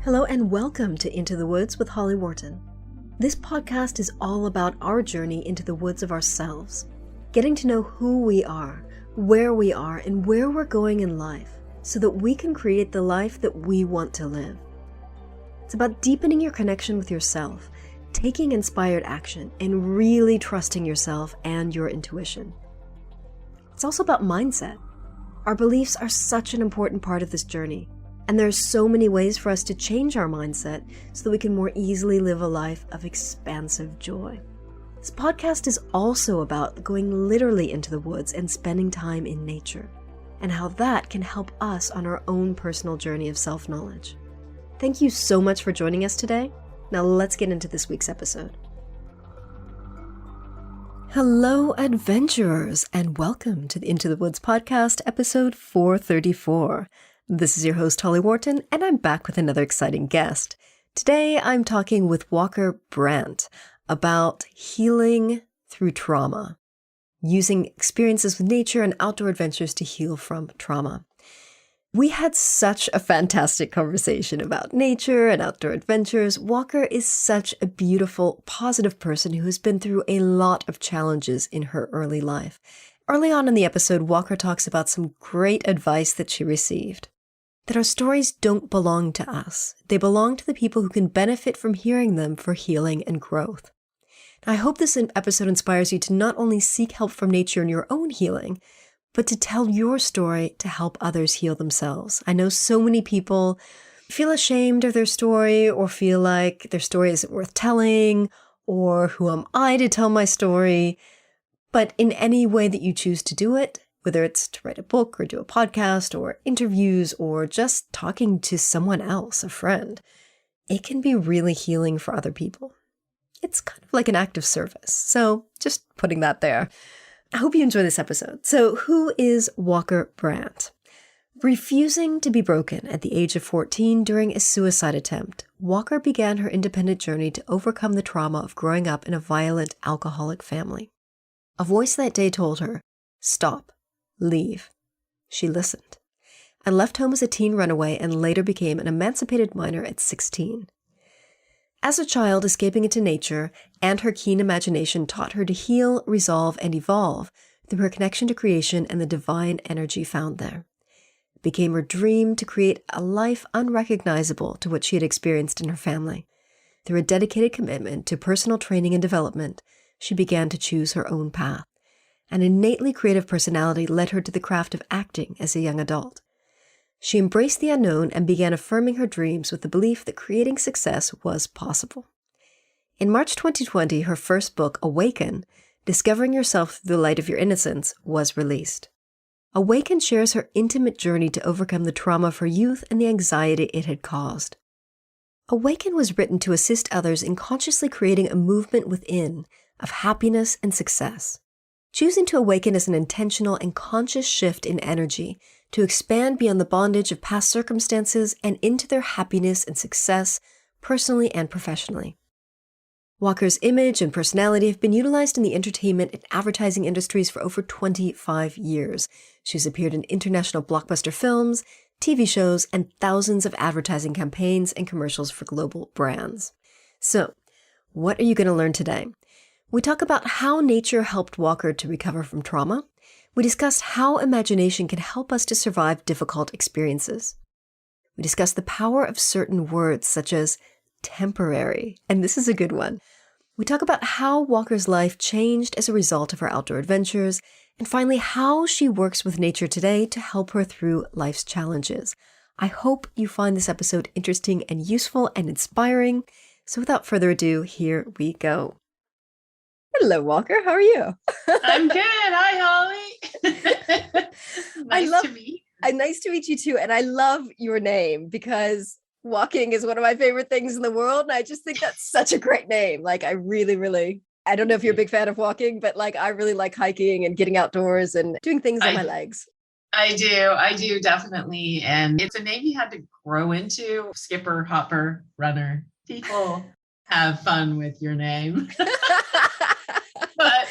Hello and welcome to Into the Woods with Holly Wharton. This podcast is all about our journey into the woods of ourselves, getting to know who we are, where we are, and where we're going in life so that we can create the life that we want to live. It's about deepening your connection with yourself, taking inspired action, and really trusting yourself and your intuition. It's also about mindset. Our beliefs are such an important part of this journey. And there are so many ways for us to change our mindset so that we can more easily live a life of expansive joy. This podcast is also about going literally into the woods and spending time in nature, and how that can help us on our own personal journey of self-knowledge. Thank you so much for joining us today. Now let's get into this week's episode. Hello, adventurers, and welcome to the Into the Woods podcast, episode 434. This is your host, Holly Wharton, and I'm back with another exciting guest. Today, I'm talking with Walker Brandt about healing through trauma, using experiences with nature and outdoor adventures to heal from trauma. We had such a fantastic conversation about nature and outdoor adventures. Walker is such a beautiful, positive person who has been through a lot of challenges in her early life. Early on in the episode, Walker talks about some great advice that she received. That our stories don't belong to us. They belong to the people who can benefit from hearing them for healing and growth. I hope this episode inspires you to not only seek help from nature in your own healing, but to tell your story to help others heal themselves. I know so many people feel ashamed of their story or feel like their story isn't worth telling, or who am I to tell my story? But in any way that you choose to do it, whether it's to write a book or do a podcast or interviews or just talking to someone else, a friend, it can be really healing for other people. It's kind of like an act of service. So just putting that there. I hope you enjoy this episode. So who is Walker Brandt? Refusing to be broken at the age of 14 during a suicide attempt, Walker began her independent journey to overcome the trauma of growing up in a violent alcoholic family. A voice that day told her, "Stop. Leave." She listened and left home as a teen runaway and later became an emancipated minor at 16. As a child, escaping into nature and her keen imagination taught her to heal, resolve, and evolve through her connection to creation and the divine energy found there. It became her dream to create a life unrecognizable to what she had experienced in her family. Through a dedicated commitment to personal training and development, she began to choose her own path. An innately creative personality led her to the craft of acting as a young adult. She embraced the unknown and began affirming her dreams with the belief that creating success was possible. In March 2020, her first book, Awaken, Discovering Yourself Through the Light of Your Innocence, was released. Awaken shares her intimate journey to overcome the trauma of her youth and the anxiety it had caused. Awaken was written to assist others in consciously creating a movement within of happiness and success. Choosing to awaken is an intentional and conscious shift in energy to expand beyond the bondage of past circumstances and into their happiness and success, personally and professionally. Walker's image and personality have been utilized in the entertainment and advertising industries for over 25 years. She's appeared in international blockbuster films, TV shows, and thousands of advertising campaigns and commercials for global brands. So, what are you going to learn today? We talk about how nature helped Walker to recover from trauma. We discussed how imagination can help us to survive difficult experiences. We discussed the power of certain words such as temporary, and this is a good one. We talk about how Walker's life changed as a result of her outdoor adventures, and finally how she works with nature today to help her through life's challenges. I hope you find this episode interesting and useful and inspiring. So without further ado, here we go. Hello, Walker. How are you? I'm good. Hi, Holly. Nice to meet you. Nice to meet you too. And I love your name because walking is one of my favorite things in the world. And I just think that's such a great name. Like I really, I don't know if you're a big fan of walking, but like I really like hiking and getting outdoors and doing things on my legs. I do definitely. And it's a name you had to grow into. Skipper, hopper, runner. People have fun with your name. But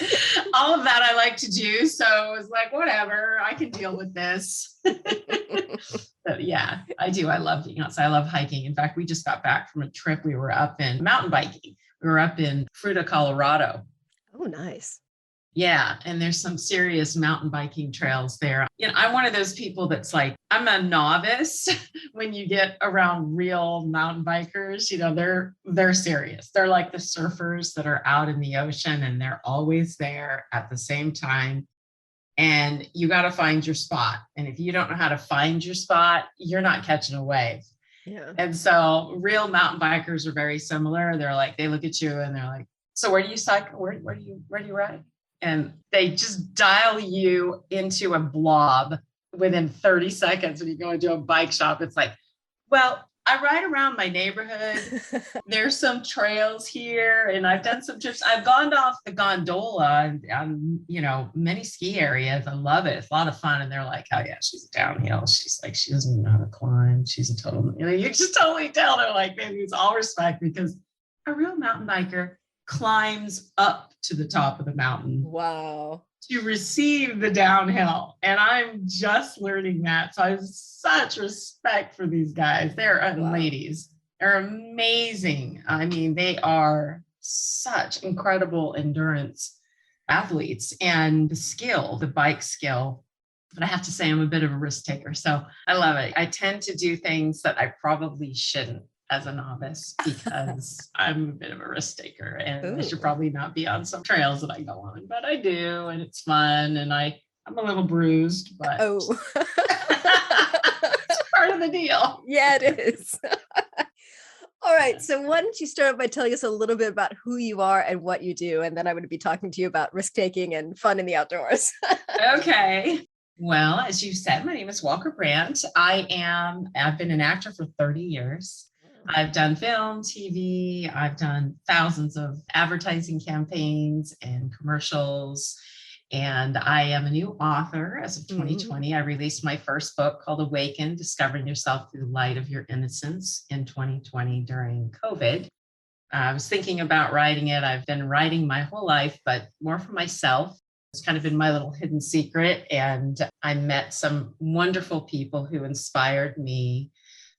all of that I like to do. So it was like, whatever, I can deal with this. But yeah, I do. I love being outside. I love hiking. In fact, we just got back from a trip. We were up in mountain biking. We were up in Fruita, Colorado. Oh, nice. Yeah. And there's some serious mountain biking trails there. I'm one of those people that's like, I'm a novice when you get around real mountain bikers, they're serious. They're like the surfers that are out in the ocean and they're always there at the same time. And you got to find your spot. And if you don't know how to find your spot, you're not catching a wave. Yeah. And so real mountain bikers are very similar. They're like, they look at you and they're like, so where do you cycle? Where do you ride? And they just dial you into a blob within 30 seconds when you go into a bike shop. It's like, well, I ride around my neighborhood. There's some trails here and I've done some trips. I've gone off the gondola on, many ski areas. I love it. It's a lot of fun. And they're like, oh yeah, she's downhill. She's like, she doesn't know how to climb. She's a total, you just totally tell. They're like, man, it's all respect because a real mountain biker climbs up to the top of the mountain. Wow. To receive the downhill. And I'm just learning that. So I have such respect for these guys. Ladies. They're amazing. I mean, they are such incredible endurance athletes and the bike skill. But I have to say, I'm a bit of a risk taker. So I love it. I tend to do things that I probably shouldn't as a novice because I'm a bit of a risk taker and I should probably not be on some trails that I go on, but I do. And it's fun. And I'm a little bruised, but it's part of the deal. Yeah, it is. All right. So why don't you start by telling us a little bit about who you are and what you do? And then I'm going to be talking to you about risk-taking and fun in the outdoors. Okay. Well, as you said, my name is Walker Brandt. I've been an actor for 30 years. I've done film, TV. I've done thousands of advertising campaigns and commercials. And I am a new author as of 2020. I released my first book called Awaken, Discovering Yourself Through the Light of Your Innocence in 2020 during COVID. I was thinking about writing it. I've been writing my whole life, but more for myself. It's kind of been my little hidden secret. And I met some wonderful people who inspired me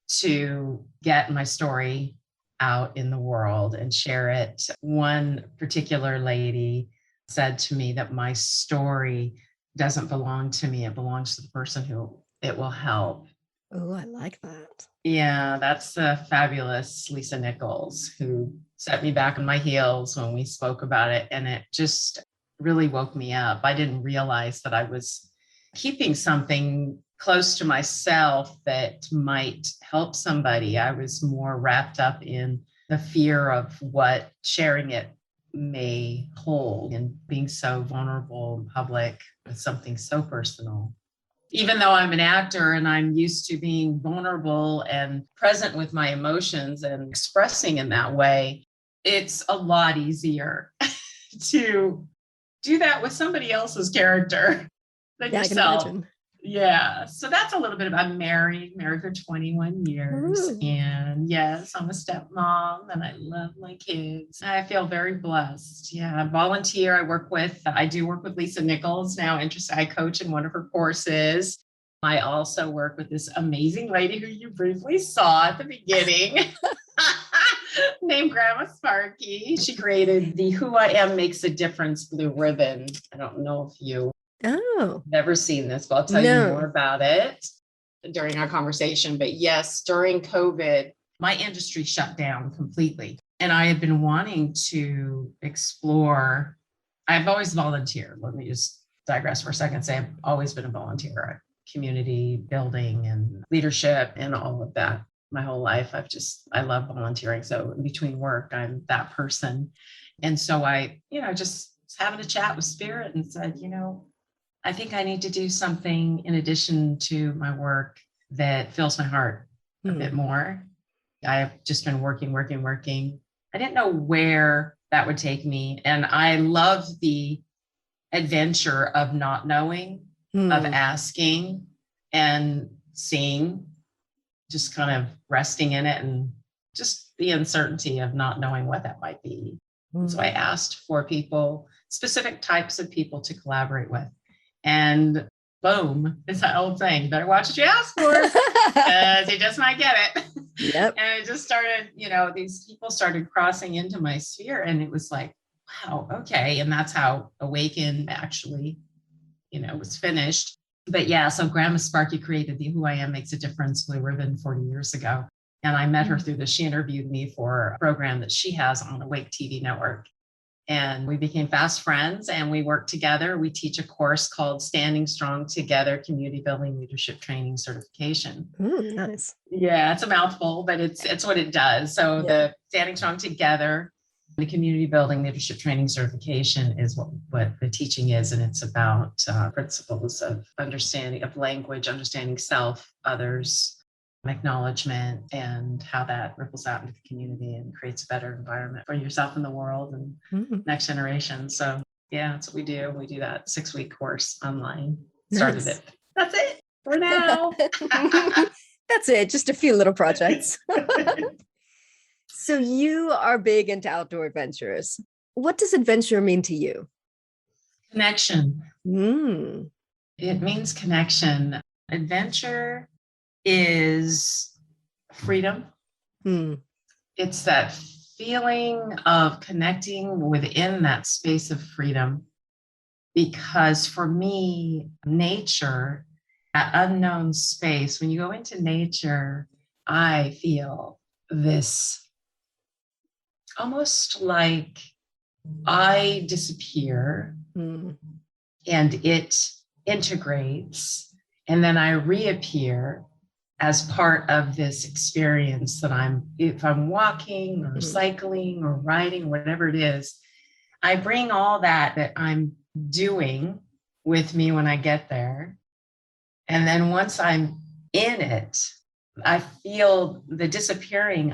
to get my story out in the world and share it. One particular lady said to me that my story doesn't belong to me. It belongs to the person who it will help. Oh, I like that. Yeah, that's the fabulous Lisa Nichols who set me back on my heels when we spoke about it. And it just really woke me up. I didn't realize that I was keeping something close to myself that might help somebody. I was more wrapped up in the fear of what sharing it may hold and being so vulnerable in public with something so personal. Even though I'm an actor and I'm used to being vulnerable and present with my emotions and expressing in that way, it's a lot easier to do that with somebody else's character than yourself. I can imagine. Yeah. So that's a little bit about married for 21 years. Ooh. And yes, I'm a stepmom and I love my kids. I feel very blessed. Yeah. I volunteer. I do work with Lisa Nichols now. I coach in one of her courses. I also work with this amazing lady who you briefly saw at the beginning. Named Grandma Sparky. She created the Who I Am Makes a Difference blue ribbon. I don't know if you never seen this, but I'll tell you more about it during our conversation. But yes, during COVID, my industry shut down completely. And I had been wanting to explore. I've always volunteered. Let me just digress for a second and say I've always been a volunteer at community building and leadership and all of that. My whole life, I love volunteering. So in between work, I'm that person. And so I, just was having a chat with Spirit and said, I think I need to do something in addition to my work that fills my heart a bit more. I've just been working. I didn't know where that would take me. And I love the adventure of not knowing, of asking and seeing, just kind of resting in it and just the uncertainty of not knowing what that might be. And so I asked for people, specific types of people to collaborate with. And boom, it's that old saying, better watch what you ask for, because you just might get it. Yep. And it just started, these people started crossing into my sphere, and it was like, wow, okay. And that's how Awaken actually, was finished. But yeah, so Grandma Sparky created the Who I Am Makes a Difference more than 40 years ago. And I met her through this. She interviewed me for a program that she has on Awake TV network. And we became fast friends, and we work together. We teach a course called Standing Strong Together, Community Building Leadership Training Certification. Nice. Yeah, it's a mouthful, but it's what it does. So the Standing Strong Together, the Community Building Leadership Training Certification is what the teaching is. And it's about principles of understanding of language, understanding self, others, acknowledgement, and how that ripples out into the community and creates a better environment for yourself and the world and next generation. So yeah, that's what we do. We do that 6-week course online. Started it. That's it for now. That's it. Just a few little projects. So you are big into outdoor adventures. What does adventure mean to you? Connection. It means connection. Adventure is freedom. It's that feeling of connecting within that space of freedom. Because for me, nature, that unknown space, when you go into nature, I feel this almost like I disappear and it integrates, and then I reappear as part of this experience that if I'm walking or cycling or riding, whatever it is, I bring all that I'm doing with me when I get there. And then once I'm in it, I feel the disappearing,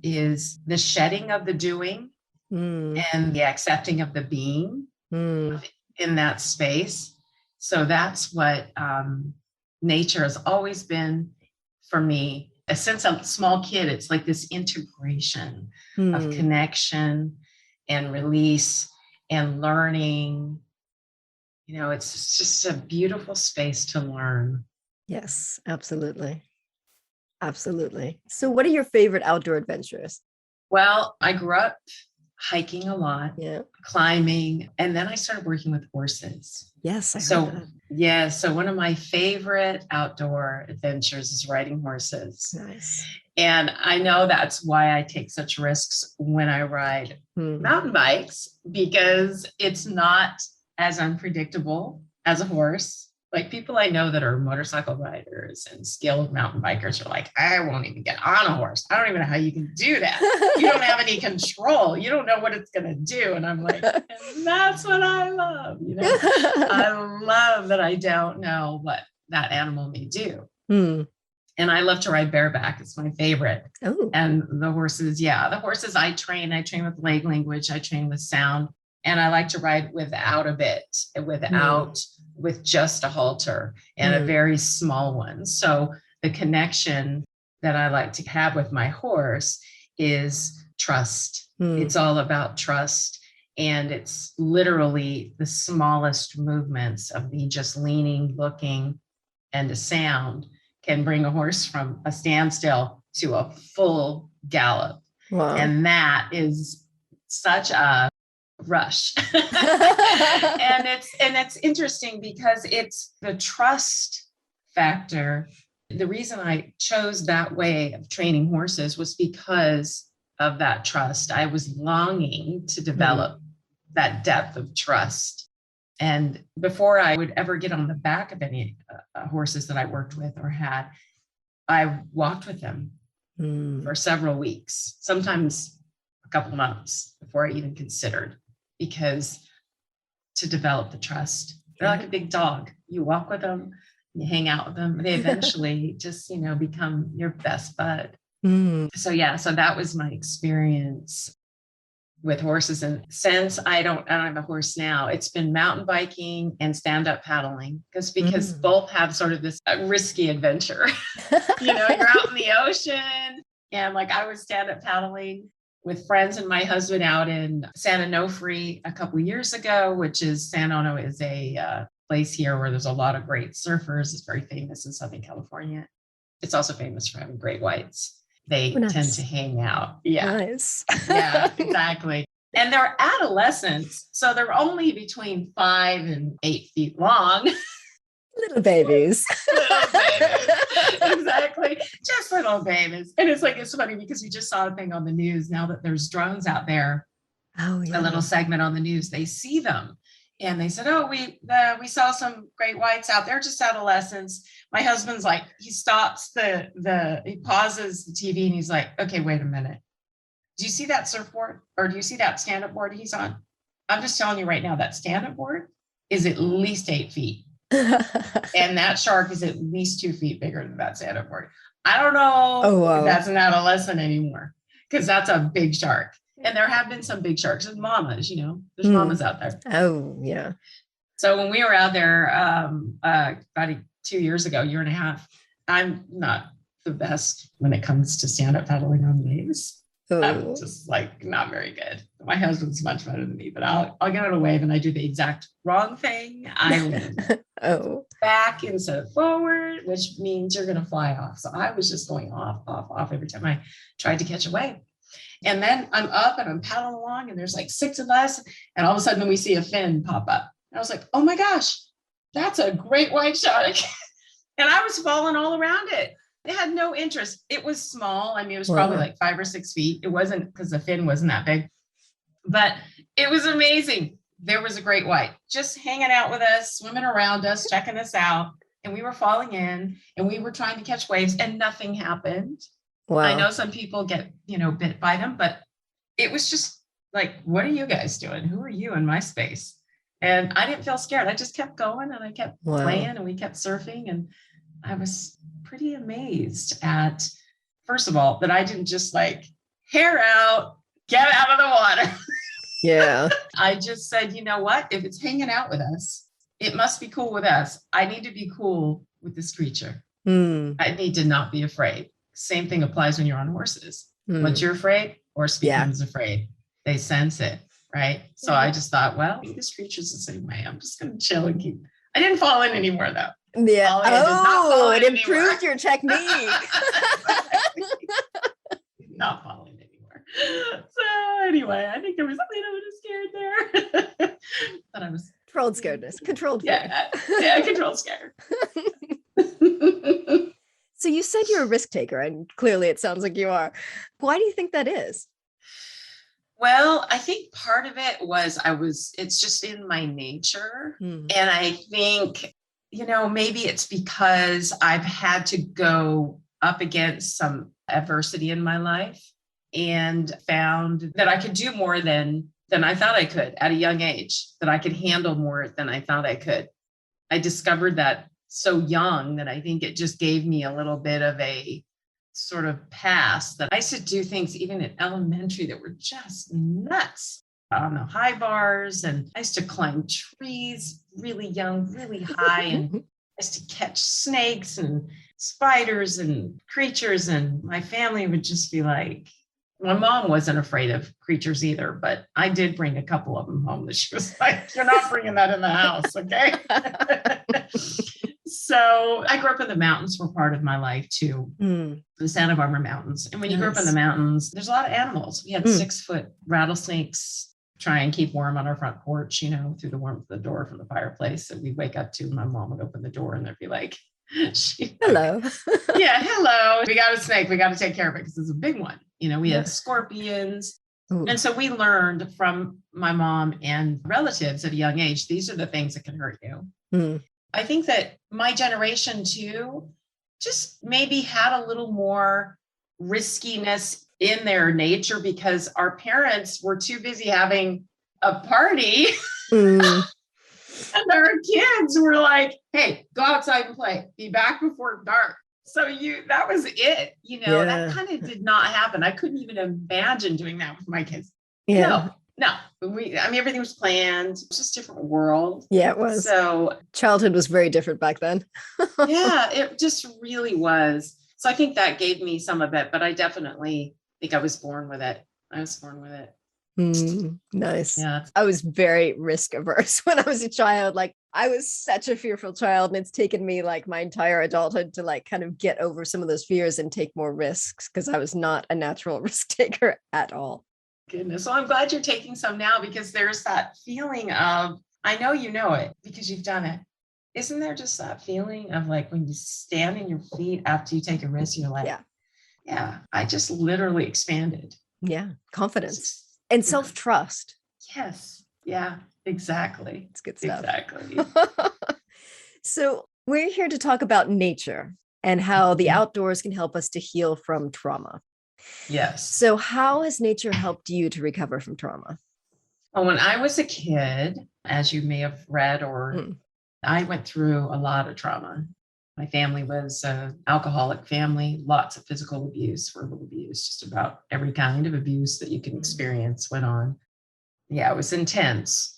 is the shedding of the doing and the accepting of the being in that space. So that's what nature has always been for me. Since I'm a small kid, it's like this integration of connection and release and learning. It's just a beautiful space to learn. Yes, absolutely. Absolutely. So what are your favorite outdoor adventures? Well, I grew up hiking a lot, Yeah. climbing, and then I started working with horses. Yes, I heard that. Yeah, so one of my favorite outdoor adventures is riding horses. Nice. And I know that's why I take such risks when I ride mountain bikes, because it's not as unpredictable as a horse. Like people I know that are motorcycle riders and skilled mountain bikers are like, I won't even get on a horse. I don't even know how you can do that. You don't have any control. You don't know what it's going to do. And I'm like, and that's what I love. I love that I don't know what that animal may do. And I love to ride bareback. It's my favorite. Oh. And the horses I train with leg language. I train with sound. And I like to ride without a bit, with just a halter and a very small one. So the connection that I like to have with my horse is trust. It's all about trust. And it's literally the smallest movements of me just leaning, looking, and a sound can bring a horse from a standstill to a full gallop. Wow. And that is such a rush. and it's interesting because it's the trust factor. The reason I chose that way of training horses was because of that trust. I was longing to develop that depth of trust. And before I would ever get on the back of any horses that I worked with or had, I walked with them for several weeks, sometimes a couple months before I even considered, because to develop the trust. They're like a big dog. You walk with them, you hang out with them, they eventually just, become your best bud. So that was my experience with horses. And since I don't have a horse now, it's been mountain biking and stand-up paddling, because both have sort of this risky adventure. You're out in the ocean, and like I was stand-up paddling with friends and my husband out in San Onofre a couple years ago, which is San Ono is a place here where there's a lot of great surfers. It's very famous in Southern California. It's also famous for having great whites. They tend to hang out. Yeah. Nice. Yeah, exactly. And they're adolescents, so they're only between 5 and 8 feet long. Little babies. Little babies. Exactly. Just little babies. And it's funny because we just saw a thing on the news now that there's drones out there. Oh, yeah. A little segment on the news. They see them. And they said, oh, we saw some great whites out there, just adolescents. My husband's like, he stops he pauses the TV and he's like, okay, wait a minute. Do you see that surfboard or do you see that stand-up board he's on? I'm just telling you right now, that stand-up board is at least 8 feet. And that shark is at least 2 feet bigger than that stand-up board. I don't know if that's an adolescent anymore because that's a big shark. And there have been some big sharks and mamas, there's mamas out there. Oh, yeah. So when we were out there about 2 years ago, year and a half, I'm not the best when it comes to stand-up paddling on waves. Oh. I'm just not very good. My husband's much better than me, but I'll get on a wave and I do the exact wrong thing. I lean back instead of forward, which means you're going to fly off. So I was just going off every time I tried to catch a wave. And then I'm up and I'm paddling along and there's 6 of us. And all of a sudden we see a fin pop up. And I was like, oh my gosh, that's a great white shark. And I was falling all around it. It had no interest. It was small. It was probably 5 or 6 feet. It wasn't because the fin wasn't that big, but it was amazing. There was a great white just hanging out with us, swimming around us, checking us out. And we were falling in and we were trying to catch waves and nothing happened. Wow. I know some people get, bit by them, but it was just what are you guys doing? Who are you in my space? And I didn't feel scared. I just kept going and I kept playing and we kept surfing. And I was pretty amazed at, first of all, that I didn't just hair out, get out of the water. Yeah. I just said, you know what? If it's hanging out with us, it must be cool with us. I need to be cool with this creature. I need to not be afraid. Same thing applies when you're on horses. Once you're afraid, horse becomes afraid. They sense it, right? So I just thought, well, this creature's the same way. I'm just going to chill and keep. I didn't fall in anymore, though. Yeah. It improved your technique. Not falling anymore. So anyway, I think there was a little bit of scared there. But I was controlled scaredness. Controlled fear. Yeah, controlled scare. So you said you're a risk taker, and clearly it sounds like you are. Why do you think that is? Well, I think part of it was it's just in my nature. And I think, maybe it's because I've had to go up against some adversity in my life and found that I could do more than I thought I could at a young age, that I could handle more than I thought I could. I discovered that so young that I think it just gave me a little bit of a sort of pass, that I used to do things even in elementary that were just nuts on the high bars. And I used to climb trees really young, really high. And I used to catch snakes and spiders and creatures. And my family would just be like, my mom wasn't afraid of creatures either, but I did bring a couple of them home that she was like, you're not bringing that in the house. Okay. So I grew up in the mountains for part of my life too, the Santa Barbara Mountains. And when you grew up in the mountains, there's a lot of animals. We had 6-foot rattlesnakes, try and keep warm on our front porch, through the warmth of the door from the fireplace that we'd wake up to. My mom would open the door and there'd be like, hello. Yeah, hello. We got a snake. We got to take care of it because it's a big one. We had scorpions. Ooh. And so we learned from my mom and relatives at a young age, these are the things that can hurt you. I think that my generation too, just maybe had a little more riskiness in their nature because our parents were too busy having a party. And our kids were like, hey, go outside and play. Be back before dark. So that was it. That kind of did not happen. I couldn't even imagine doing that with my kids. Yeah. No. Everything was planned. It was just a different world. Yeah, it was. So childhood was very different back then. Yeah, it just really was. So I think that gave me some of it, but I definitely think I was born with it. I was born with it. Nice. Yeah. I was very risk averse when I was a child. Like I was such a fearful child, and it's taken me like my entire adulthood to like kind of get over some of those fears and take more risks because I was not a natural risk taker at all. Goodness. Well, I'm glad you're taking some now because there's that feeling of, I know you know it because you've done it. Isn't there just that feeling of like when you stand in your feet after you take a risk, you're like, yeah, I just literally expanded. Yeah. Confidence and self-trust. Yes. Yeah, exactly. It's good stuff. Exactly. So we're here to talk about nature and how the outdoors can help us to heal from trauma. Yes. So how has nature helped you to recover from trauma? Well, when I was a kid, as you may have read, or I went through a lot of trauma. My family was an alcoholic family, lots of physical abuse, verbal abuse, just about every kind of abuse that you can experience went on. Yeah, it was intense.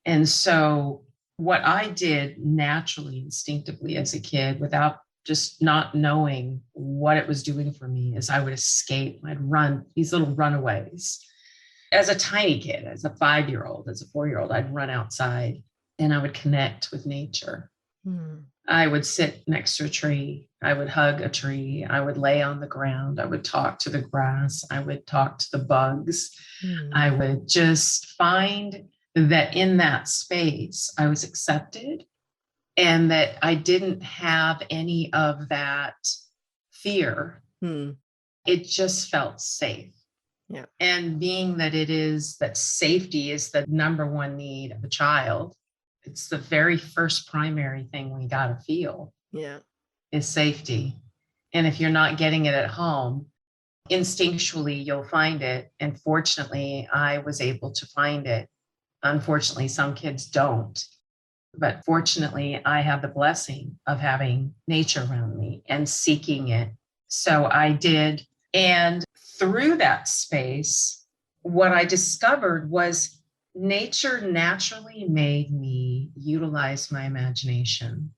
And so what I did naturally, instinctively as a kid, without just not knowing what it was doing for me, is I would escape. I'd run these little runaways. As a tiny kid, as a 5-year-old, as a 4-year-old, I'd run outside and I would connect with nature. I would sit next to a tree. I would hug a tree. I would lay on the ground. I would talk to the grass. I would talk to the bugs. I would just find that in that space, I was accepted and that I didn't have any of that fear. It just felt safe. Yeah. And being that it is that safety is the number one need of a child, it's the very first primary thing we got to feel. Yeah. Is safety. And if you're not getting it at home, instinctually you'll find it. And fortunately, I was able to find it. Unfortunately, some kids don't. But fortunately, I have the blessing of having nature around me and seeking it. So I did. And through that space, what I discovered was nature naturally made me utilize my imagination.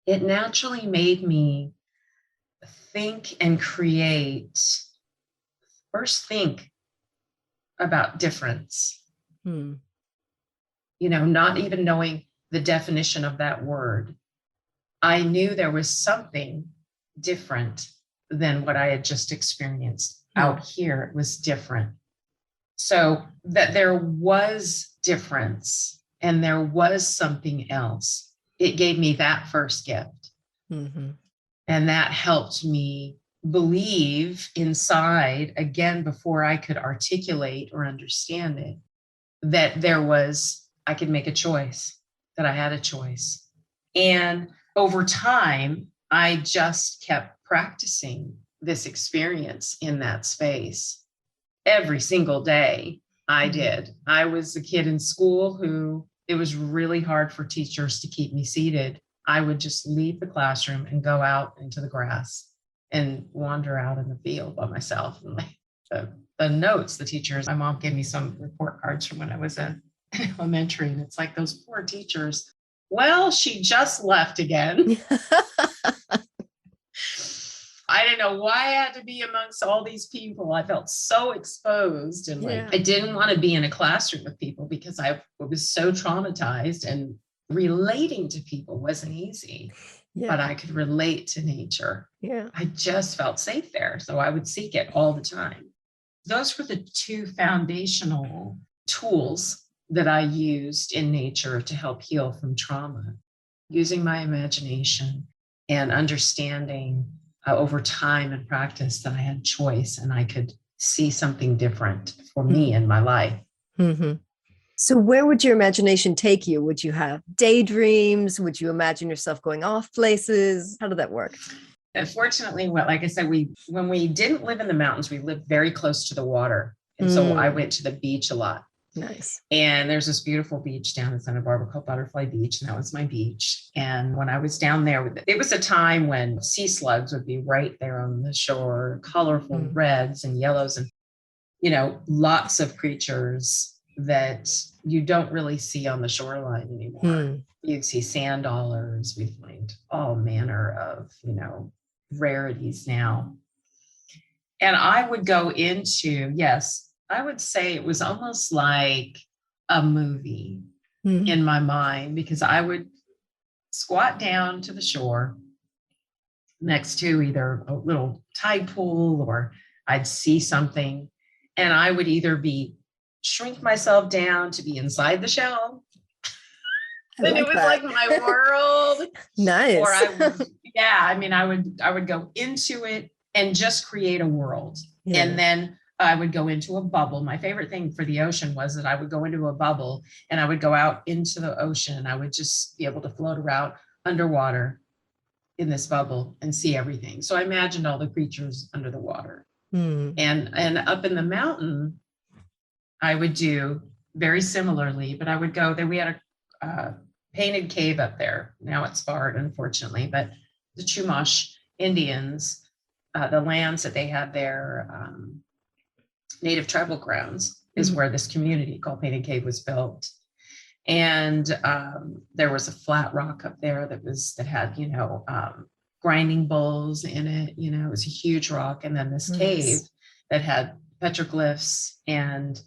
It naturally made me think and create, first think about difference. Not even knowing the definition of that word. I knew there was something different than what I had just experienced out here. It was different. So that there was difference and there was something else. It gave me that first gift. And that helped me believe inside, again, before I could articulate or understand it, that I could make a choice, that I had a choice. And over time, I just kept practicing this experience in that space. Every single day I did. I was a kid in school who it was really hard for teachers to keep me seated. I would just leave the classroom and go out into the grass and wander out in the field by myself. And the notes, the teachers, my mom gave me some report cards from when I was in elementary, and it's like those poor teachers. Well, she just left again. I didn't know why I had to be amongst all these people. I felt so exposed and I didn't want to be in a classroom with people because I was so traumatized, and relating to people wasn't easy, but I could relate to nature. I just felt safe there. So I would seek it all the time. Those were the two foundational tools that I used in nature to help heal from trauma, using my imagination and understanding over time and practice that I had choice and I could see something different for me in my life. So where would your imagination take you? Would you have daydreams? Would you imagine yourself going off places? How did that work? Unfortunately, like I said, when we didn't live in the mountains, we lived very close to the water. And so I went to the beach a lot. Nice. And there's this beautiful beach down in Santa Barbara called Butterfly Beach. And that was my beach. And when I was down there, it was a time when sea slugs would be right there on the shore, colorful reds and yellows and, lots of creatures that you don't really see on the shoreline anymore. You'd see sand dollars. We find all manner of, rarities now. And I would go into, I would say it was almost like a movie in my mind, because I would squat down to the shore next to either a little tide pool, or I'd see something, and I would either shrink myself down to be inside the shell. And it was like my world. Nice. Or I would go into it and just create a world. Yeah. And then I would go into a bubble. My favorite thing for the ocean was that I would go into a bubble and I would go out into the ocean, and I would just be able to float around underwater in this bubble and see everything. So I imagined all the creatures under the water. And up in the mountain, I would do very similarly, but I would go there. We had a painted cave up there. Now it's barred, unfortunately, but the Chumash Indians, the lands that they had there, native tribal grounds, is where this community called Painted Cave was built. And there was a flat rock up there that had, grinding bowls in it. It was a huge rock. And then this cave that had petroglyphs. And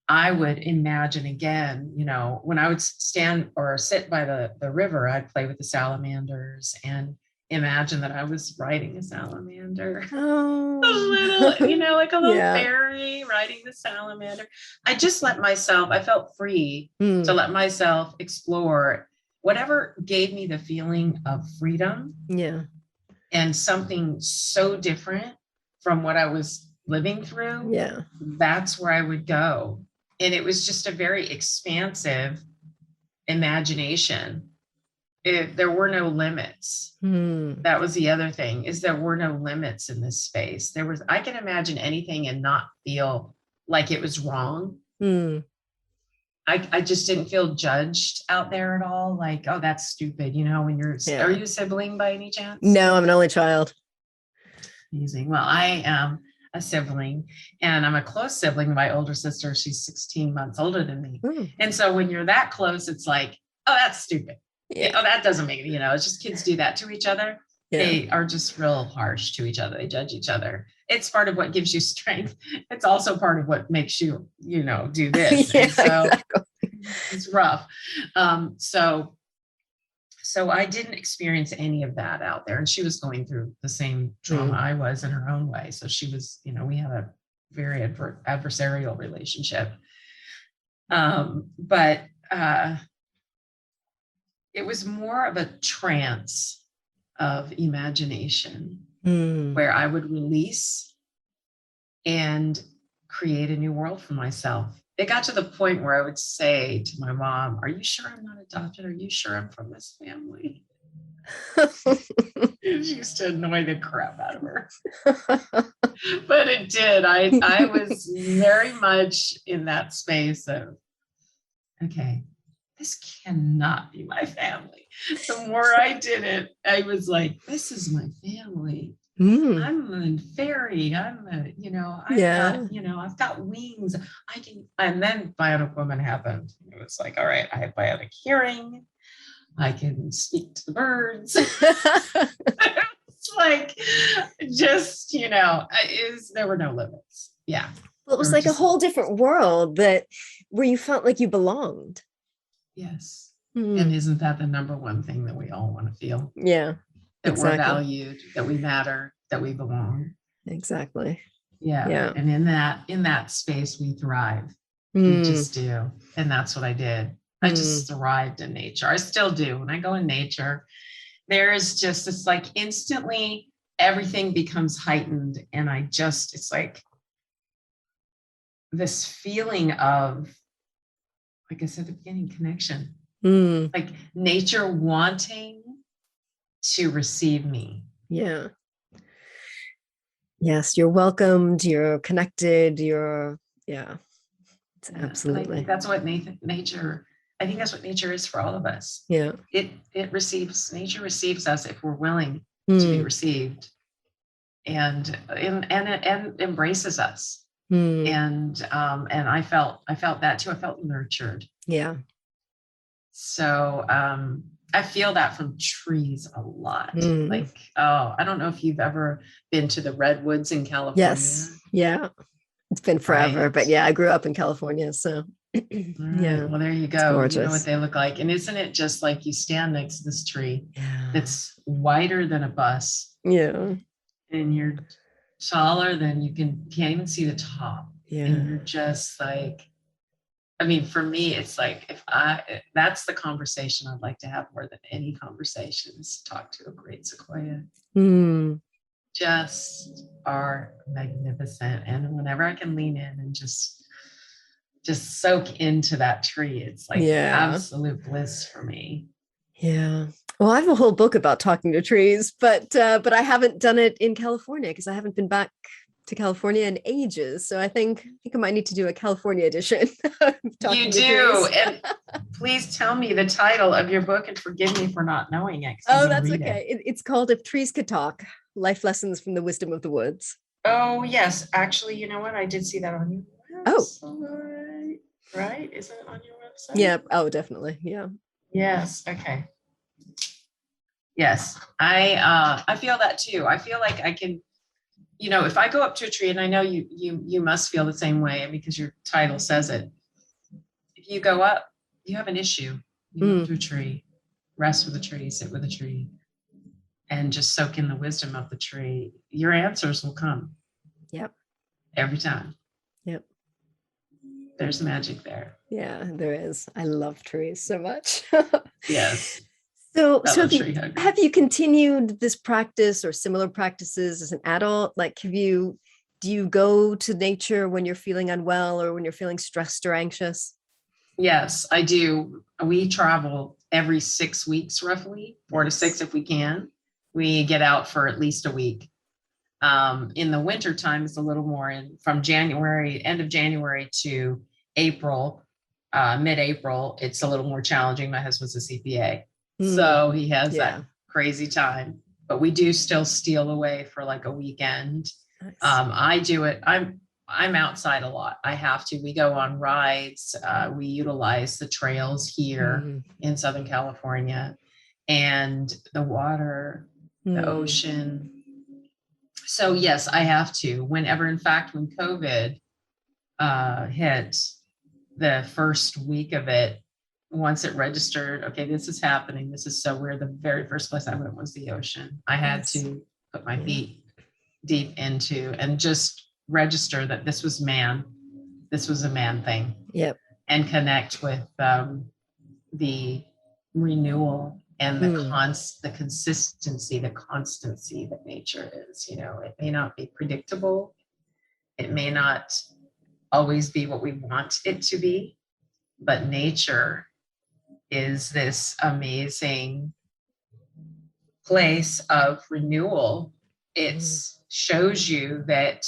I would imagine again, when I would stand or sit by the river, I'd play with the salamanders and imagine that I was riding a salamander. Oh. A little, like a little fairy riding the salamander. I just I felt free to let myself explore whatever gave me the feeling of freedom. Yeah. And something so different from what I was living through. Yeah. That's where I would go. And it was just a very expansive imagination. There were no limits. That was the other thing, is there were no limits in this space. I can imagine anything and not feel like it was wrong. I just didn't feel judged out there at all. Like, oh, that's stupid. When are you a sibling by any chance? No, I'm an only child. Amazing. Well, I am a sibling, and I'm a close sibling to my older sister. She's 16 months older than me. And so when you're that close, it's like, oh, that's stupid. Yeah. Oh, that doesn't make it, it's just kids do that to each other. Yeah. They are just real harsh to each other. They judge each other. It's part of what gives you strength. It's also part of what makes you, do this. And so exactly. It's rough. So I didn't experience any of that out there. And she was going through the same trauma I was in her own way. So she was, we had a very adversarial relationship. But it was more of a trance of imagination where I would release and create a new world for myself. It got to the point where I would say to my mom, "Are you sure I'm not adopted? Are you sure I'm from this family?" It used to annoy the crap out of her. But it did. I was very much in that space of, okay, this cannot be my family. The more I did it, I was like, this is my family. I'm a fairy. I've got wings. I can. And then Bionic Woman happened. It was like, all right, I have bionic hearing. I can speak to the birds. It's like, just, there were no limits. Yeah. Well, it was like a whole different world where you felt like you belonged. Yes. And isn't that the number one thing that we all want to feel? Yeah. That we're valued, that we matter, that we belong. Exactly. Yeah. And in that space, we thrive. We just do. And that's what I did. I just thrived in nature. I still do. When I go in nature, there is just, it's like instantly everything becomes heightened. And it's like this feeling of, like I said at the beginning, connection. Like nature wanting to receive me. Yeah. Yes, you're welcomed, you're connected, absolutely. I think that's what nature is for all of us. Yeah. Nature receives us if we're willing to be received, and embraces us. And I felt that too. I felt nurtured. Yeah. So I feel that from trees a lot. I don't know if you've ever been to the redwoods in California. Yes. Yeah. It's been forever, right? but yeah, I grew up in California, so All right. yeah, Well, there you it's go. You know what gorgeous. they look like. And isn't it just like you stand next to this tree Yeah. that's wider than a bus Yeah. and you're taller than can't even see the top. And Yeah. you're just like, I mean, for me, it's like that's the conversation I'd like to have more than any conversations, talk to a great sequoia. Mm. Just are magnificent. And whenever I can lean in and just soak into that tree, it's like Yeah. absolute bliss for me. Yeah. Well, I have a whole book about talking to trees, but I haven't done it in California because I haven't been back to California in ages. So I think I might need to do a California edition of You talking to do. trees. And please tell me the title of your book and forgive me for not knowing it because I'm Oh, going to that's read it. okay. It's called If Trees Could Talk: Life Lessons from the Wisdom of the Woods. Oh, yes. Actually, you know what? I did see that on your Oh, website, right? Is it on your website? yeah. Oh, definitely. Yeah. Yes. Okay. Yes. I feel that too. I feel like I can, if I go up to a tree, and I know you must feel the same way because your title says it. If you go up, you have an issue. You go up to a tree, rest with a tree, sit with a tree, and just soak in the wisdom of the tree. Your answers will come. Yep. Every time. Yep. There's magic there. Yeah, there is. I love trees so much. Yes. So, I so love tree hugging. have you continued this practice or similar practices as an adult? Like, do you go to nature when you're feeling unwell or when you're feeling stressed or anxious? Yes, I do. We travel every 6 weeks, roughly 4 to 6 if we can. We get out for at least a week. In the winter time, it's a little more from January, end of January to April, mid-April, it's a little more challenging. My husband's a CPA, so he has that crazy time, but we do still steal away for like a weekend. Nice. I do it. I'm outside a lot. I have to. We go on rides. We utilize the trails here in Southern California, and the water, the ocean. So yes, I have to. Whenever, in fact, when COVID hit, the first week of it, once it registered, okay, this is happening. This is so weird. The very first place I went was the ocean. I had to put my feet deep into and just register that this was man. This was a man thing. Yep. And connect with the renewal and the consistency, the constancy that nature is. It may not be predictable. It may not always be what we want it to be, but nature is this amazing place of renewal. It shows you that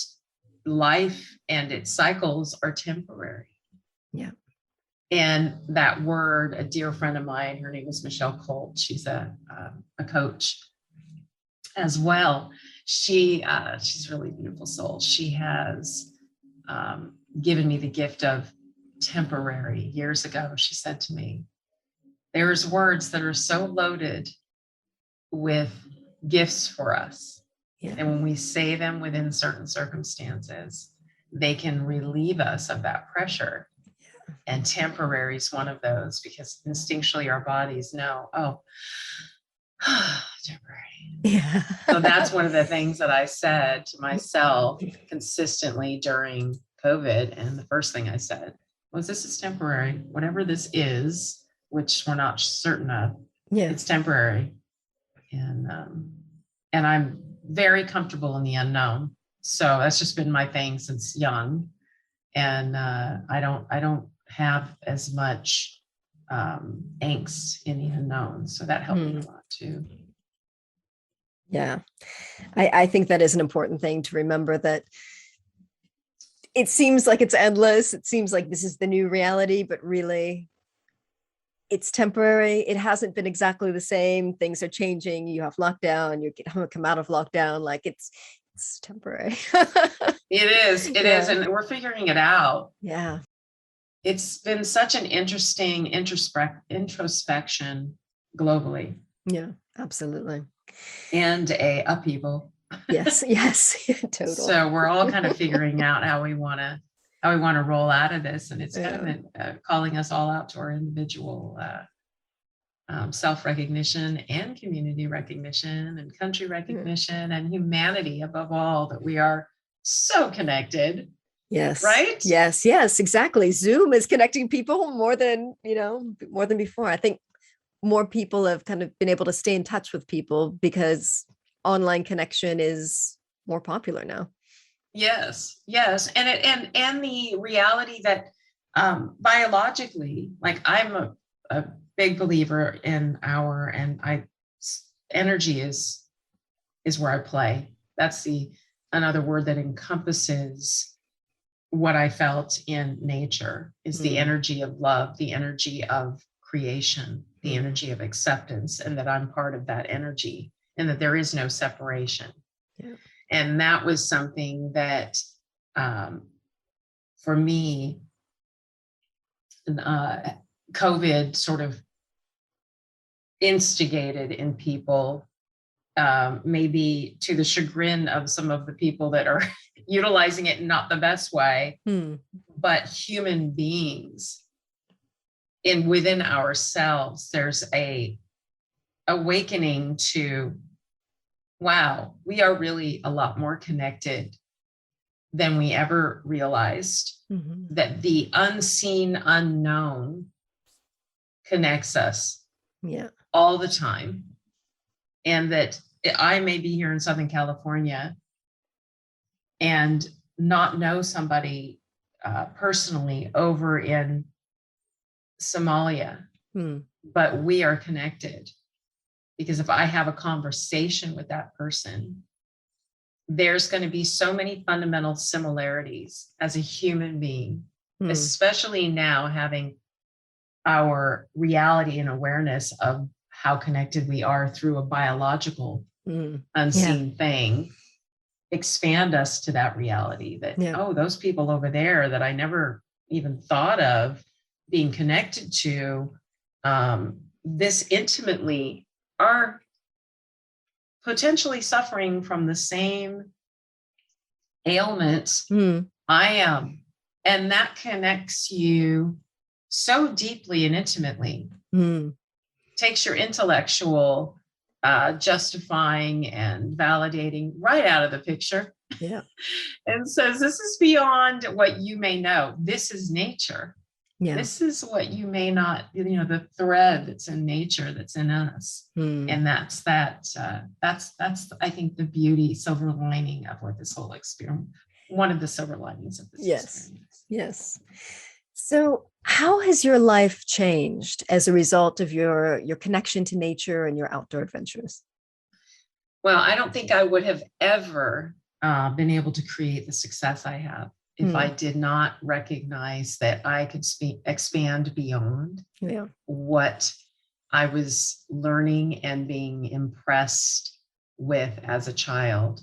life and its cycles are temporary. Yeah. And that word, a dear friend of mine, her name is Michelle Colt. She's a coach as well. She's a really beautiful soul. She has given me the gift of temporary. Years ago, she said to me, there's words that are so loaded with gifts for us. Yeah. And when we say them within certain circumstances, they can relieve us of that pressure. Yeah. And temporary is one of those because instinctually our bodies know, temporary. Yeah. So that's one of the things that I said to myself consistently during COVID. And the first thing I said was, this is temporary. Whatever this is, which we're not certain of, it's temporary. And I'm very comfortable in the unknown. So that's just been my thing since young. And I don't have as much angst in the unknown. So that helped me a lot too. Yeah. I think that is an important thing to remember, that it seems like it's endless. It seems like this is the new reality, but really it's temporary. It hasn't been exactly the same. Things are changing. You have lockdown, you come out of lockdown. Like it's temporary. It is. It is. And we're figuring it out. Yeah. It's been such an interesting introspection globally. Yeah, absolutely. And a upheaval. Yes. Yes. Total. So we're all kind of figuring out how we want to roll out of this. And it's kind of Yeah. calling us all out to our individual self-recognition and community recognition and country recognition and humanity above all, that we are so connected. Yes. Right? Yes. Yes. Exactly. Zoom is connecting people more than, more than before. I think more people have kind of been able to stay in touch with people because online connection is more popular now. Yes, yes. And the reality that biologically, like I'm a big believer in energy is where I play. That's another word that encompasses what I felt in nature is the energy of love, the energy of creation, the energy of acceptance, and that I'm part of that energy and that there is no separation. Yeah. And that was something that, for me, COVID sort of instigated in people, maybe to the chagrin of some of the people that are utilizing it in not the best way, but human beings within ourselves, there's a awakening to, wow, we are really a lot more connected than we ever realized. That the unseen unknown connects us all the time. And that I may be here in Southern California and not know somebody personally over in Somalia, but we are connected. Because if I have a conversation with that person, there's going to be so many fundamental similarities as a human being, especially now having our reality and awareness of how connected we are through a biological unseen thing, expand us to that reality that, oh, those people over there that I never even thought of being connected to this intimately are potentially suffering from the same ailments I am. And that connects you so deeply and intimately. Takes your intellectual justifying and validating right out of the picture. And says, this is beyond what you may know. This is nature. This is what you may not, the thread that's in nature, that's in us. And that's I think the beauty, silver lining of what this whole experience, one of the silver linings of this experience. Yes. So how has your life changed as a result of your connection to nature and your outdoor adventures? Well, I don't think I would have ever been able to create the success I have if I did not recognize that I could expand beyond what I was learning and being impressed with as a child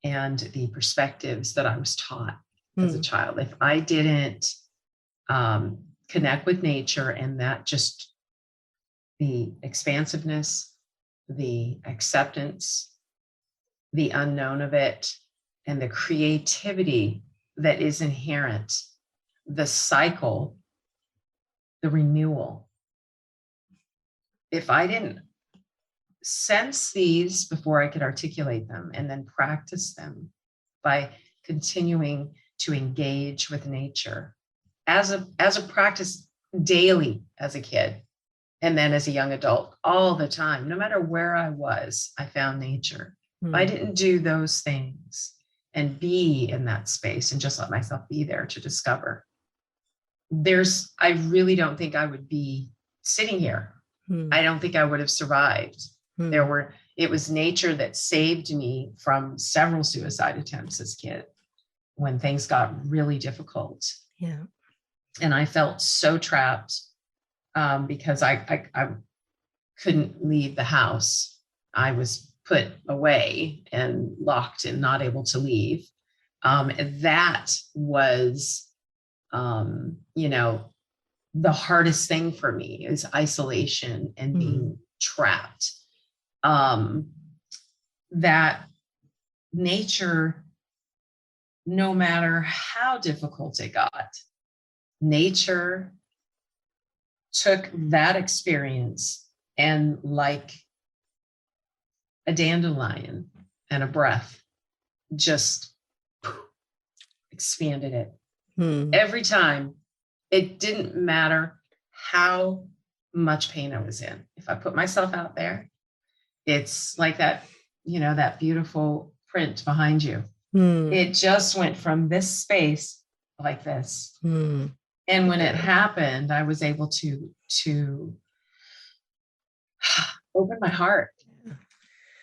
and the perspectives that I was taught as a child. If I didn't connect with nature and that just the expansiveness, the acceptance, the unknown of it, and the creativity that is inherent, the cycle, the renewal. If I didn't sense these before I could articulate them and then practice them by continuing to engage with nature as a practice daily as a kid, and then as a young adult, all the time, no matter where I was, I found nature. If I didn't do those things and be in that space and just let myself be there to discover, I really don't think I would be sitting here. I don't think I would have survived. It was nature that saved me from several suicide attempts as a kid when things got really difficult. And I felt so trapped because I couldn't leave the house. I was put away and locked and not able to leave. That was, the hardest thing for me is isolation and being trapped. That nature, no matter how difficult it got, nature took that experience and, like a dandelion and a breath, just expanded it. Every time. It didn't matter how much pain I was in. If I put myself out there, it's like that, that beautiful print behind you. It just went from this space like this. And when it happened, I was able to open my heart,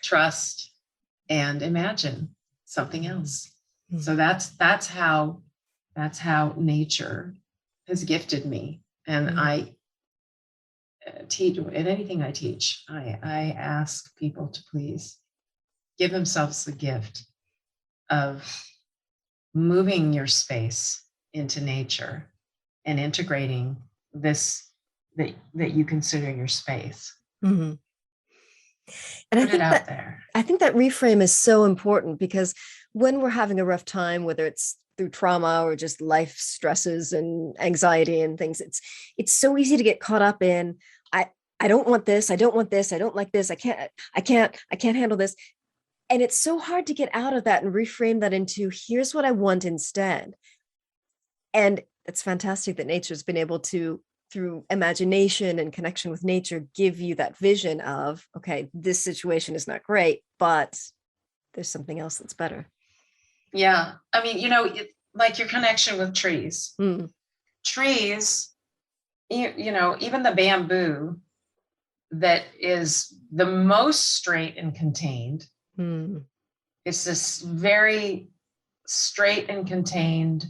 trust, and imagine something else. So that's how nature has gifted me. And I teach, in anything I teach, I ask people to please give themselves the gift of moving your space into nature and integrating this that you consider your space. And Put it out there. I think that reframe is so important, because when we're having a rough time, whether it's through trauma or just life stresses and anxiety and things, it's so easy to get caught up in, I don't want this, I don't want this, I don't like this, I can't handle this. And it's so hard to get out of that and reframe that into, here's what I want instead. And it's fantastic that nature's been able to, through imagination and connection with nature, give you that vision of, okay, this situation is not great, but there's something else that's better. Yeah. I mean, like your connection with trees. Trees, even the bamboo that is the most straight and contained, it's this very straight and contained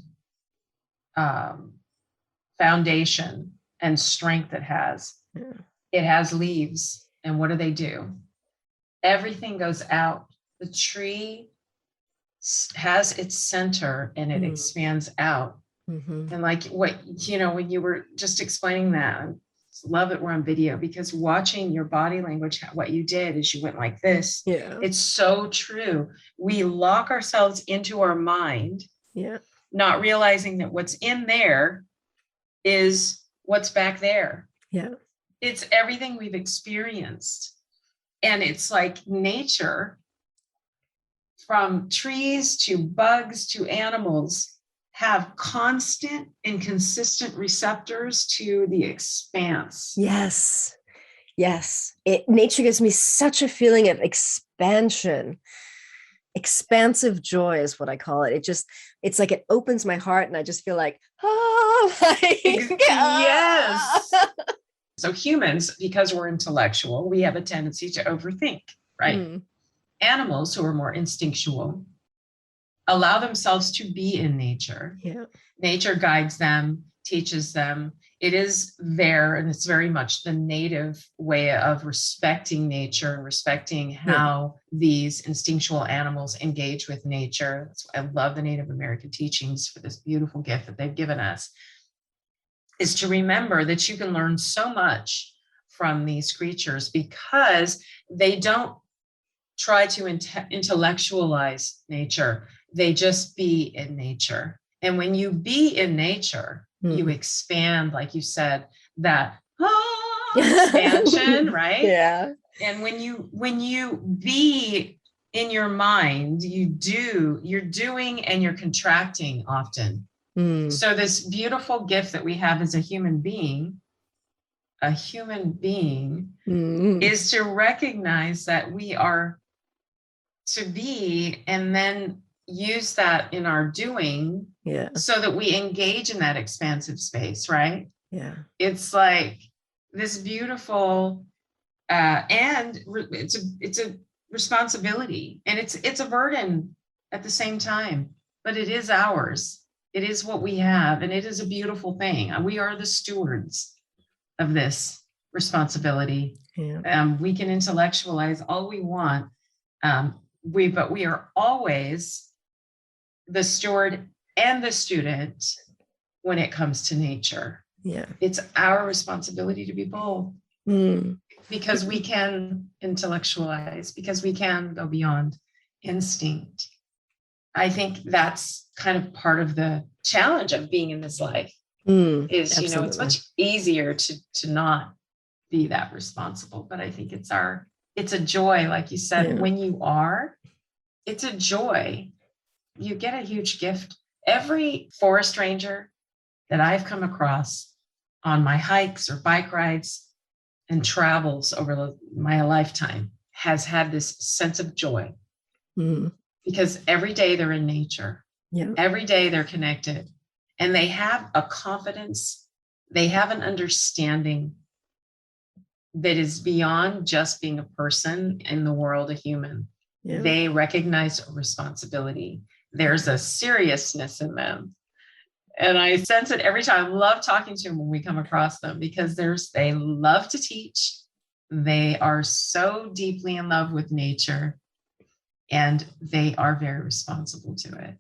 foundation and strength it has. It has leaves. And what do? Everything goes out. The tree has its center and it expands out. And like what, when you were just explaining that, I love it we're on video, because watching your body language, what you did is you went like this. Yeah. It's so true. We lock ourselves into our mind, not realizing that what's in there is what's back there. Yeah. It's everything we've experienced. And it's like nature, from trees to bugs to animals, have constant and consistent receptors to the expanse. Yes. Nature gives me such a feeling of expansion. Expansive joy is what I call it. It's like it opens my heart, and I just feel like, yes. So humans, because we're intellectual, we have a tendency to overthink, right? Animals, who are more instinctual, allow themselves to be in nature. Nature guides them, teaches them. It is there, and it's very much the native way of respecting nature and respecting how these instinctual animals engage with nature. That's why I love the Native American teachings for this beautiful gift that they've given us, is to remember that you can learn so much from these creatures, because they don't try to intellectualize nature. They just be in nature. And when you be in nature, you expand, like you said, that expansion, right? Yeah. And when you be in your mind, you're doing and you're contracting often. So this beautiful gift that we have as a human being is to recognize that we are to be, and then use that in our doing, so that we engage in that expansive space, right? It's like this beautiful and it's a responsibility, and it's a burden at the same time, but it is ours. It is what we have, and it is a beautiful thing. We are the stewards of this responsibility. We can intellectualize all we want, but we are always the steward and the student when it comes to nature. It's our responsibility to be bold, because we can intellectualize, because we can go beyond, instinct. I think that's kind of part of the challenge of being in this life is, it's Absolutely. much easier to not be that responsible. But I think it's a joy, like you said, when you are, it's a joy. You get a huge gift. Every forest ranger that I've come across on my hikes or bike rides and travels over my lifetime has had this sense of joy because every day they're in nature. Every day they're connected and they have a confidence. They have an understanding that is beyond just being a person in the world, a human. They recognize a responsibility. There's a seriousness in them. And I sense it every time. I love talking to them when we come across them because they love to teach. They are so deeply in love with nature and they are very responsible to it.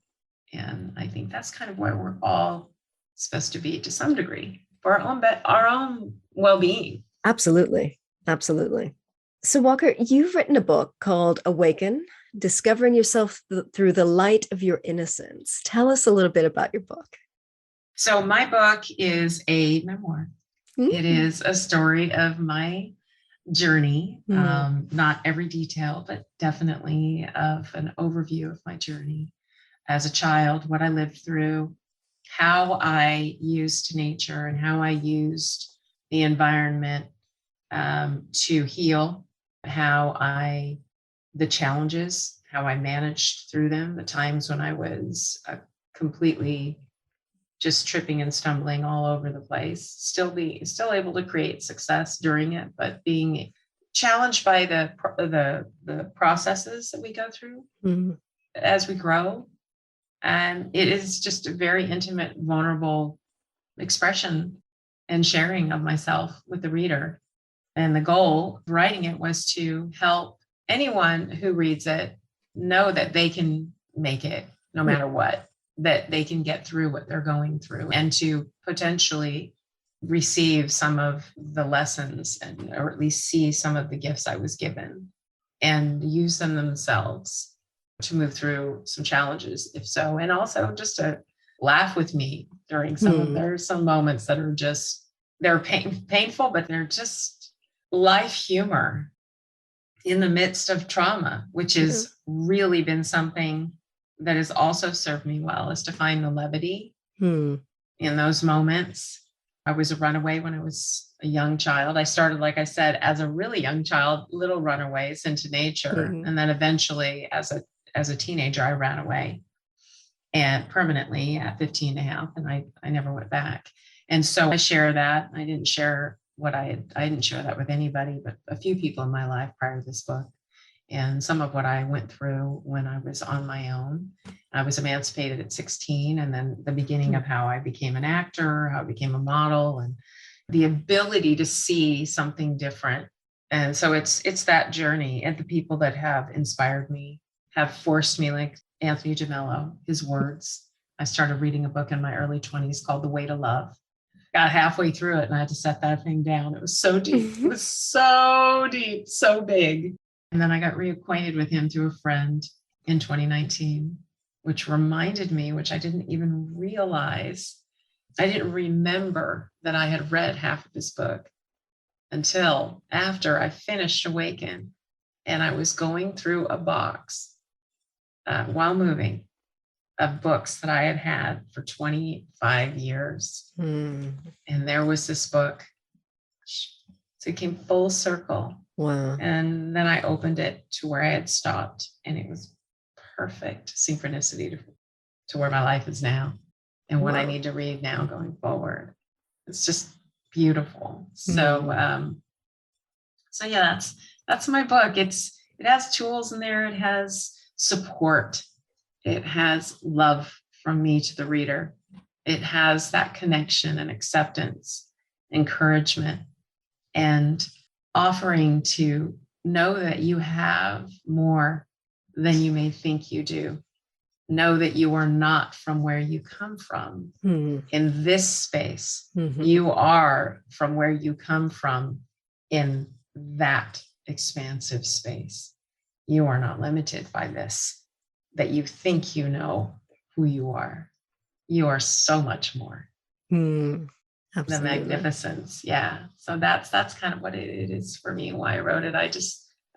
And I think that's kind of where we're all supposed to be to some degree for our own well-being. Absolutely. Absolutely. So Walker, you've written a book called Awaken, Discovering Yourself Through the Light of Your Innocence. Tell us a little bit about your book. So my book is a memoir. It is a story of my journey, not every detail, but definitely of an overview of my journey as a child, what I lived through, how I used nature and how I used the environment to heal, the challenges, how I managed through them, the times when I was completely just tripping and stumbling all over the place, still able to create success during it, but being challenged by the processes that we go through as we grow. And it is just a very intimate, vulnerable expression and sharing of myself with the reader. And the goal of writing it was to help anyone who reads it know that they can make it no matter what, that they can get through what they're going through and to potentially receive some of the lessons or at least see some of the gifts I was given and use them themselves to move through some challenges, if so, and also just to laugh with me during there's some moments that are just, they're painful, but they're just life humor in the midst of trauma, which has really been something that has also served me well, is to find the levity in those moments. I was a runaway when I was a young child. I started, like I said, as a really young child, little runaways into nature. And then eventually as a teenager, I ran away and permanently at 15 and a half, and I never went back. And so I share that. I didn't share that with anybody, but a few people in my life prior to this book. And some of what I went through when I was on my own. I was emancipated at 16, and then the beginning of how I became an actor, how I became a model, and the ability to see something different. And so it's that journey, and the people that have inspired me have forced me, like Anthony Gemello, his words. I started reading a book in my early 20s called The Way to Love. Got halfway through it and I had to set that thing down. It was so deep. It was so deep, so big. And then I got reacquainted with him through a friend in 2019, which reminded me, which I didn't even realize. I didn't remember that I had read half of his book until after I finished Awaken. And I was going through a box while moving of books that I had had for 25 years. And there was this book. So it came full circle. Wow. And then I opened it to where I had stopped, and it was perfect synchronicity to where my life is now and what I need to read now going forward. It's just beautiful. So yeah, that's my book. It has tools in there. It has support. It has love from me to the reader. It has that connection and acceptance, encouragement, and offering to know that you have more than you may think you do. Know that you are not from where you come from in this space. You are from where you come from in that expansive space. you are not limited by this, that you think you know who you are. You are so much more. The Absolutely. magnificence. Yeah. So that's kind of what it is for me, why I wrote it. I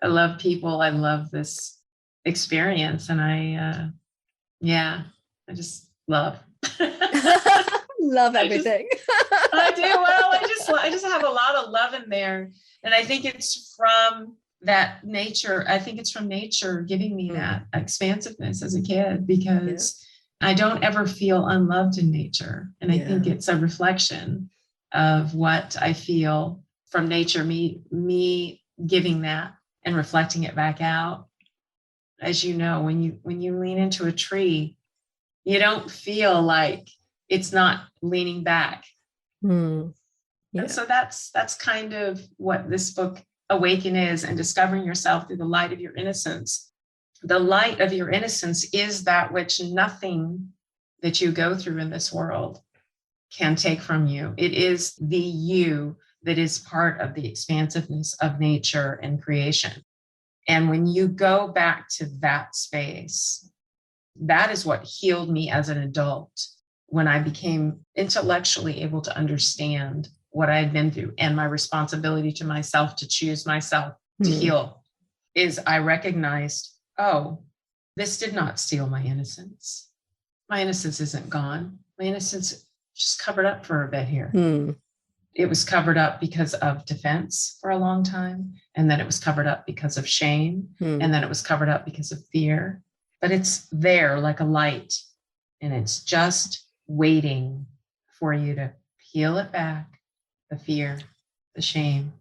love people. I love this experience. And I just love. Love everything. I do. Well, I just have a lot of love in there. And I think it's from that nature. I think it's from nature giving me that expansiveness as a kid, because I don't ever feel unloved in nature. And I think it's a reflection of what I feel from nature, me giving that and reflecting it back out. As you know, when you lean into a tree, you don't feel like it's not leaning back. And so that's kind of what this book, Awaken, is, and discovering yourself through the light of your innocence. The light of your innocence is that which nothing that you go through in this world can take from you. It is the you that is part of the expansiveness of nature and creation. And when you go back to that space, that is what healed me as an adult, when I became intellectually able to understand what I had been through and my responsibility to myself to choose myself to heal, is I recognized, oh, this did not steal my innocence. My innocence isn't gone. My innocence just covered up for a bit here. It was covered up because of defense for a long time. And then it was covered up because of shame. And then it was covered up because of fear. But it's there like a light. And it's just waiting for you to peel it back. The fear, the shame,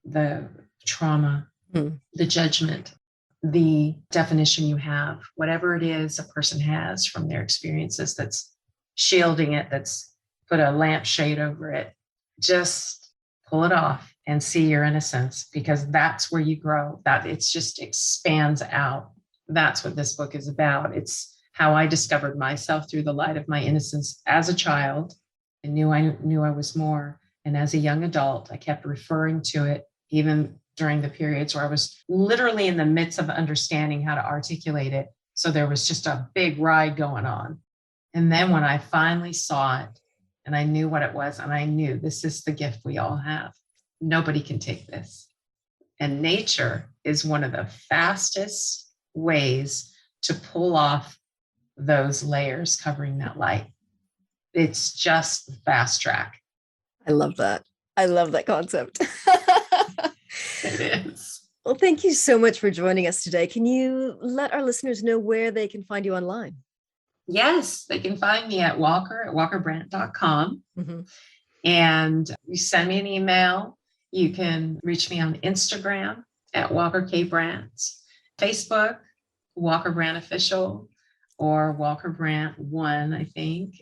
the trauma, the judgment, the definition you have, whatever it is a person has from their experiences that's shielding it, that's put a lampshade over it. Just pull it off and see your innocence, because that's where you grow. That it's just expands out. That's what this book is about. It's how I discovered myself through the light of my innocence as a child. I knew I was more. And as a young adult, I kept referring to it, even during the periods where I was literally in the midst of understanding how to articulate it. So there was just a big ride going on. And then when I finally saw it and I knew what it was, and I knew this is the gift we all have. Nobody can take this. And nature is one of the fastest ways to pull off those layers covering that light. It's just the fast track. I love that. I love that concept. It is. Well, thank you so much for joining us today. Can you let our listeners know where they can find you online? Yes, they can find me at walkerbrandt.com. And you send me an email. You can reach me on Instagram at Walker K. Brandt, Facebook, Walker Brandt Official, or Walker Brandt 1, I think.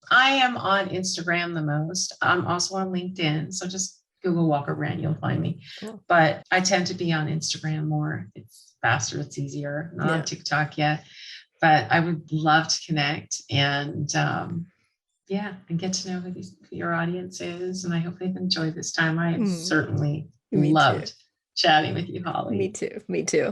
I am on Instagram the most. I'm also on LinkedIn. So just Google Walker Brandt, you'll find me. Cool. But I tend to be on Instagram more. It's faster, it's easier. Not on TikTok yet. But I would love to connect and and get to know who your audience is. And I hope they've enjoyed this time. I have certainly loved chatting with you, Holly. Me too.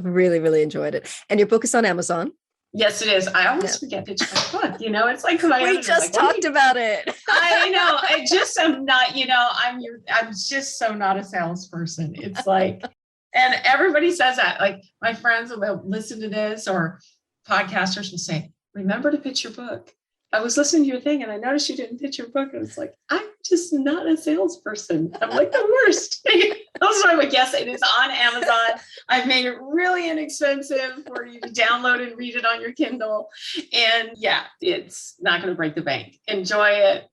Really, really enjoyed it. And your book is on Amazon. Yes, it is. I almost forget to check my book. It's like we just talked about it. I know. I just am not. I'm just so not a salesperson. It's like, and everybody says that. Like my friends will listen to this, or podcasters will say, "Remember to pitch your book." I was listening to your thing and I noticed you didn't pitch your book. And it's like, I'm just not a salesperson. I'm like the worst. Also, I would guess it is on Amazon. I've made it really inexpensive for you to download and read it on your Kindle. And it's not going to break the bank. Enjoy it.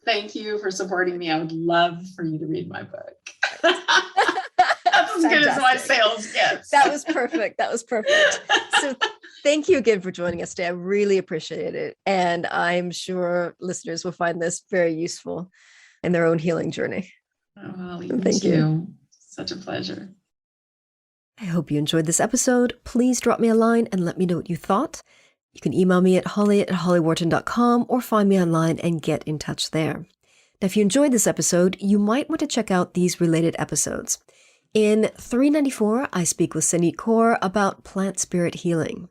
Thank you for supporting me. I would love for you to read my book. That's as good as my sales gets. That was perfect. So thank you again for joining us today. I really appreciate it. And I'm sure listeners will find this very useful in their own healing journey. Oh, Holly, thank you. Such a pleasure. I hope you enjoyed this episode. Please drop me a line and let me know what you thought. You can email me at holly@hollywharton.com or find me online and get in touch there. Now, if you enjoyed this episode, you might want to check out these related episodes. In 394, I speak with Sanit Kaur about plant spirit healing.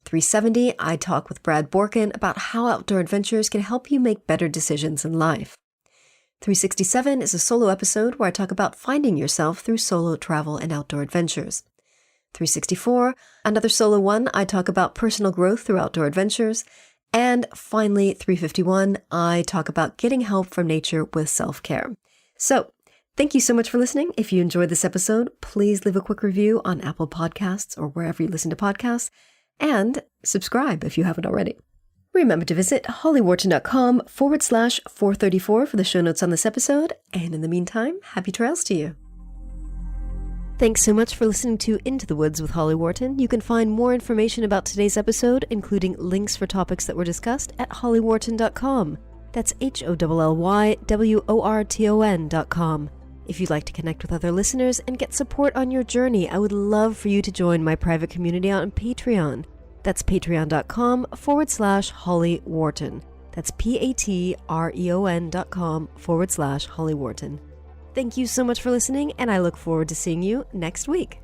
370, I talk with Brad Borkin about how outdoor adventures can help you make better decisions in life. 367 is a solo episode where I talk about finding yourself through solo travel and outdoor adventures. 364, another solo one, I talk about personal growth through outdoor adventures. And finally, 351, I talk about getting help from nature with self-care. So, thank you so much for listening. If you enjoyed this episode, please leave a quick review on Apple Podcasts or wherever you listen to podcasts, and subscribe if you haven't already. Remember to visit hollywharton.com/434 for the show notes on this episode. And in the meantime, happy trails to you. Thanks so much for listening to Into the Woods with Holly Wharton. You can find more information about today's episode, including links for topics that were discussed, at hollywharton.com. That's HOLLYWORTON.com. If you'd like to connect with other listeners and get support on your journey, I would love for you to join my private community on Patreon. That's patreon.com/Holly Wharton. That's patreon.com/Holly Wharton. Thank you so much for listening, and I look forward to seeing you next week.